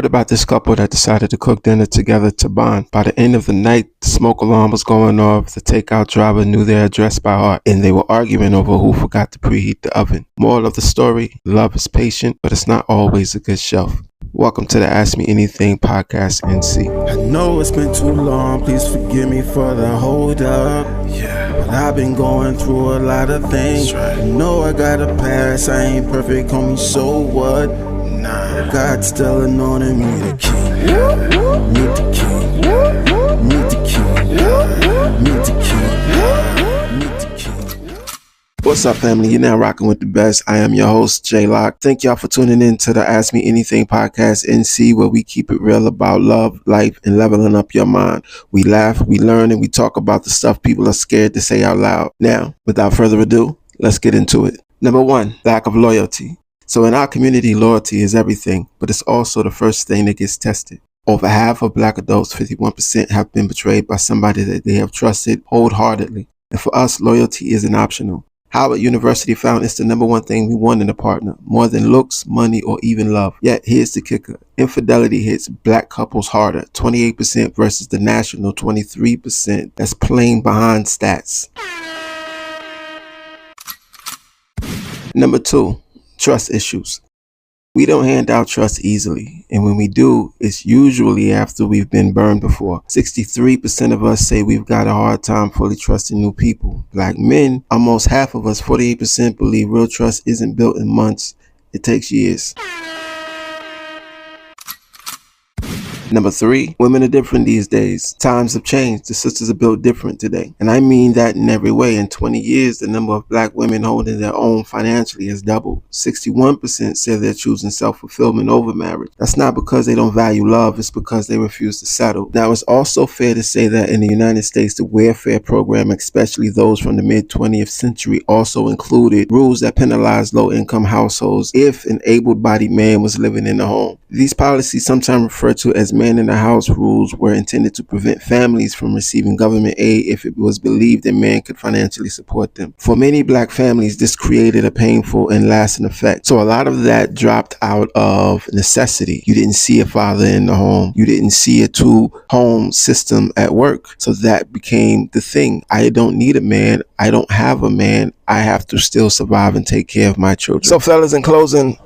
heard about this couple that decided to cook dinner together to bond. By the end of the night, the smoke alarm was going off, the takeout driver knew their address by heart, and they were arguing over who forgot to preheat the oven. Moral of the story, love is patient, but it's not always a good shelf. Welcome to the Ask Me Anything podcast, NC. I know it's been too long, please forgive me for the hold up. But I've been going through a lot of things. I know I got a past, I ain't perfect, homie, so what? God's still anointing me the king. Me the king. Me the king. Me the king. Me the king. What's up, family? You're now rocking with the best. I am your host, J.Locke. Thank y'all for tuning in to the Ask Me Anything podcast, NC, where we keep it real about love, life, and leveling up your mind. We laugh, we learn, and we talk about the stuff people are scared to say out loud. Now, without further ado, let's get into it. Number 1, lack of loyalty. So in our community, loyalty is everything, but it's also the first thing that gets tested. Over half of black adults, 51%, have been betrayed by somebody that they have trusted wholeheartedly. And for us, loyalty isn't optional. Howard University found it's the number one thing we want in a partner, more than looks, money, or even love. Yet, here's the kicker. Infidelity hits black couples harder, 28% versus the national 23%. That's plain behind stats. Number 2, trust issues. We don't hand out trust easily, and when we do, it's usually after we've been burned before. 63% of us say we've got a hard time fully trusting new people. Black men, almost half of us, 48%, believe real trust isn't built in months, it takes years. Number 3, women are different these days. Times have changed. The sisters are built different today. And I mean that in every way. In 20 years, the number of black women holding their own financially has doubled. 61% say they're choosing self-fulfillment over marriage. That's not because they don't value love, it's because they refuse to settle. Now, it's also fair to say that in the United States, the welfare program, especially those from the mid-20th century, also included rules that penalized low-income households if an able-bodied man was living in the home. These policies, sometimes referred to as man in the house rules, were intended to prevent families from receiving government aid if it was believed that man could financially support them. For many black families, this created a painful and lasting effect. So a lot of that dropped out of necessity. You didn't see a father in the home. You didn't see a two-home system at work. So that became the thing. I don't need a man. I don't have a man. I have to still survive and take care of my children. So fellas, in closing,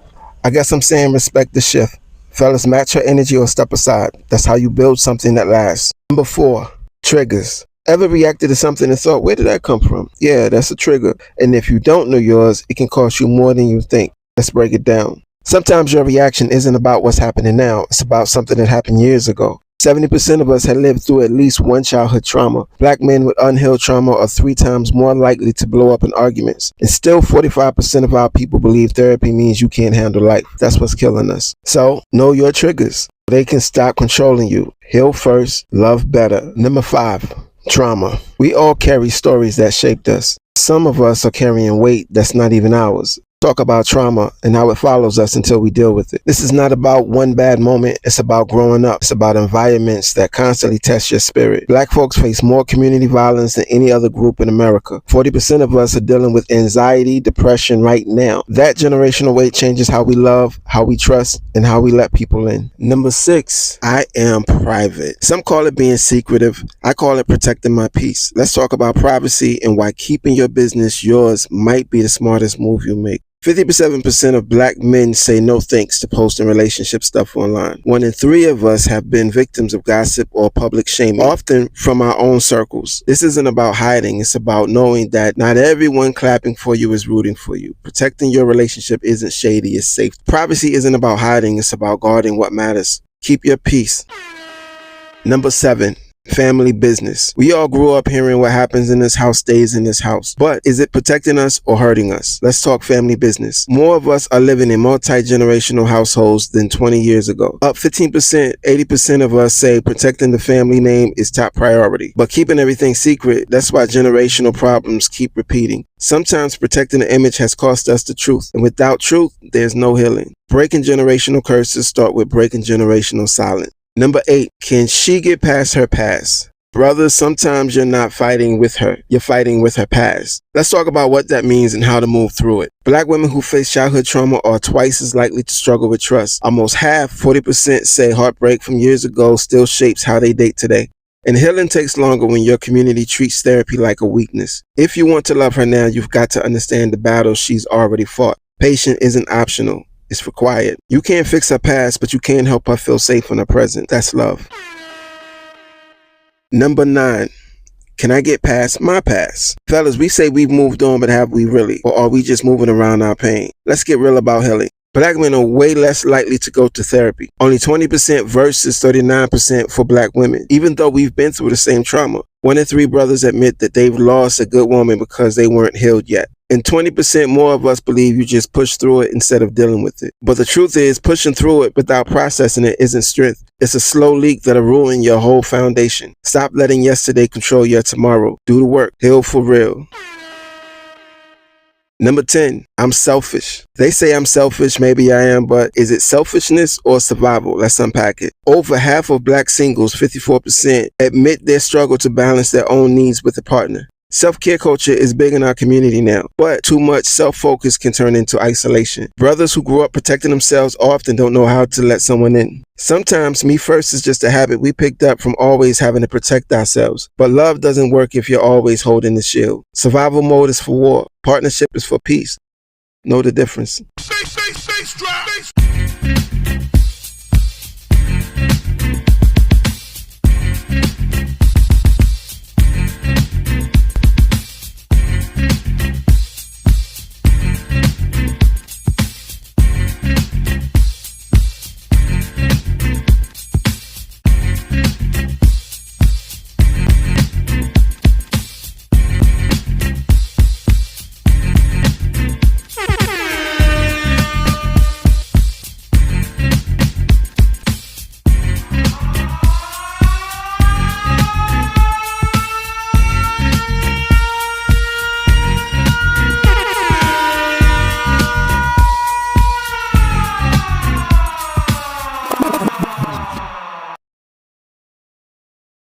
I guess I'm saying respect the shift. Fellas, match your energy or step aside. That's how you build something that lasts. Number 4, triggers. Ever reacted to something and thought, where did that come from? Yeah, that's a trigger. And if you don't know yours, it can cost you more than you think. Let's break it down. Sometimes your reaction isn't about what's happening now. It's about something that happened years ago. 70% of us had lived through at least one childhood trauma. Black men with unhealed trauma are 3 times more likely to blow up in arguments. And still 45% of our people believe therapy means you can't handle life. That's what's killing us. So, know your triggers. They can stop controlling you. Heal first, love better. Number 5, trauma. We all carry stories that shaped us. Some of us are carrying weight that's not even ours. Talk about trauma and how it follows us until we deal with it. This is not about one bad moment. It's about growing up. It's about environments that constantly test your spirit. Black folks face more community violence than any other group in America. 40% of us are dealing with anxiety, depression right now. That generational weight changes how we love, how we trust, and how we let people in. Number 6, I am private. Some call it being secretive. I call it protecting my peace. Let's talk about privacy and why keeping your business yours might be the smartest move you make. 57% of black men say no thanks to posting relationship stuff online. 1 in 3 of us have been victims of gossip or public shaming, often from our own circles. This isn't about hiding. It's about knowing that not everyone clapping for you is rooting for you. Protecting your relationship isn't shady, it's safe. Privacy isn't about hiding. It's about guarding what matters. Keep your peace. Number 7. Family business. We all grew up hearing what happens in this house stays in this house. But is it protecting us or hurting us? Let's talk family business. More of us are living in multi-generational households than 20 years ago. Up 15%, 80% of us say protecting the family name is top priority. But keeping everything secret, that's why generational problems keep repeating. Sometimes protecting the image has cost us the truth. And without truth, there's no healing. Breaking generational curses start with breaking generational silence. Number 8, can she get past her past? Brothers, sometimes you're not fighting with her, you're fighting with her past. Let's talk about what that means and how to move through it. Black women who face childhood trauma are twice as likely to struggle with trust. Almost half, 40%, say heartbreak from years ago still shapes how they date today. And healing takes longer when your community treats therapy like a weakness. If you want to love her now, you've got to understand the battle she's already fought. Patience isn't optional, it's required. You can't fix her past, but you can help her feel safe in her present. That's love. Number 9. Can I get past my past? Fellas, we say we've moved on, but have we really? Or are we just moving around our pain? Let's get real about healing. Black men are way less likely to go to therapy. Only 20% versus 39% for black women, even though we've been through the same trauma. 1 in 3 brothers admit that they've lost a good woman because they weren't healed yet. And 20% more of us believe you just push through it instead of dealing with it. But the truth is, pushing through it without processing it isn't strength. It's a slow leak that'll ruin your whole foundation. Stop letting yesterday control your tomorrow. Do the work. Heal for real. Number 10, I'm selfish. They say I'm selfish, maybe I am, but is it selfishness or survival? Let's unpack it. Over half of black singles, 54%, admit their struggle to balance their own needs with a partner. Self-care culture is big in our community now, but too much self-focus can turn into isolation. Brothers who grew up protecting themselves often don't know how to let someone in. Sometimes me first is just a habit we picked up from always having to protect ourselves. But love doesn't work if you're always holding the shield. Survival mode is for war. Partnership is for peace. Know the difference.